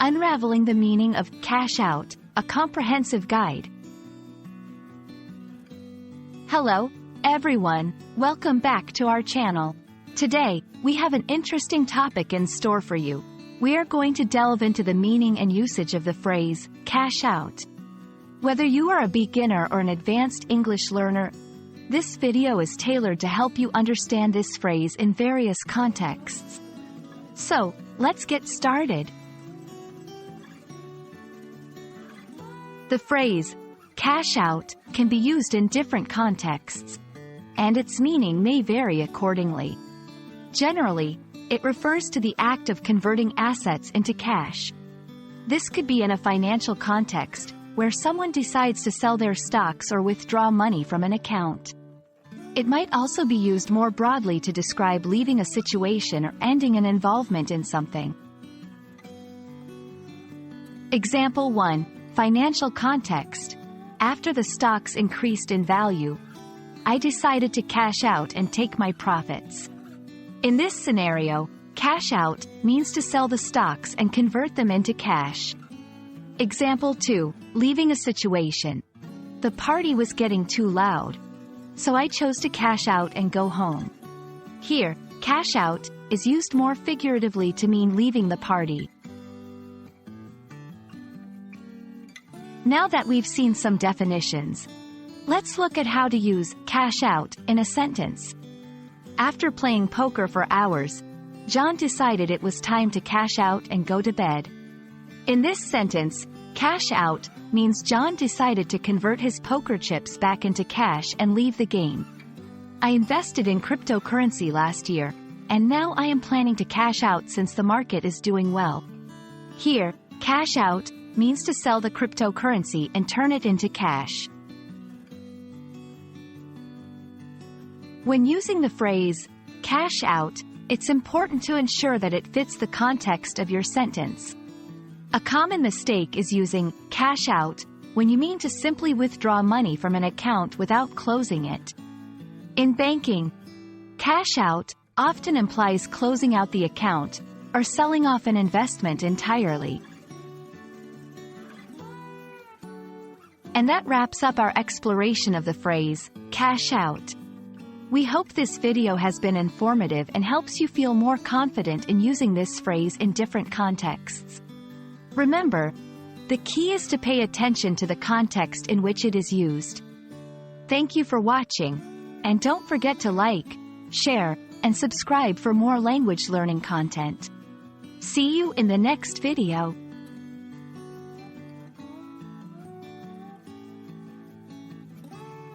Unraveling the Meaning of Cash Out, a comprehensive guide. Hello, everyone, welcome back to our channel. Today, we have an interesting topic in store for you. We are going to delve into the meaning and usage of the phrase, cash out. Whether you are a beginner or an advanced English learner, this video is tailored to help you understand this phrase in various contexts. So, let's get started. The phrase, cash out, can be used in different contexts, and its meaning may vary accordingly. Generally, it refers to the act of converting assets into cash. This could be in a financial context, where someone decides to sell their stocks or withdraw money from an account. It might also be used more broadly to describe leaving a situation or ending an involvement in something. Example 1. Financial context. After the stocks increased in value, I decided to cash out and take my profits. In this scenario, cash out means to sell the stocks and convert them into cash. Example 2. Leaving a situation. The party was getting too loud, so I chose to cash out and go home. Here, cash out is used more figuratively to mean leaving the party. Now that we've seen some definitions, let's look at how to use cash out in a sentence. After playing poker for hours, John decided it was time to cash out and go to bed. In this sentence, cash out means John decided to convert his poker chips back into cash and leave the game. I invested in cryptocurrency last year, and now I am planning to cash out since the market is doing well. Here, cash out means to sell the cryptocurrency and turn it into cash. When using the phrase, cash out, it's important to ensure that it fits the context of your sentence. A common mistake is using cash out when you mean to simply withdraw money from an account without closing it. In banking, cash out often implies closing out the account or selling off an investment entirely. And that wraps up our exploration of the phrase, cash out. We hope this video has been informative and helps you feel more confident in using this phrase in different contexts. Remember, the key is to pay attention to the context in which it is used. Thank you for watching, and don't forget to like, share, and subscribe for more language learning content. See you in the next video.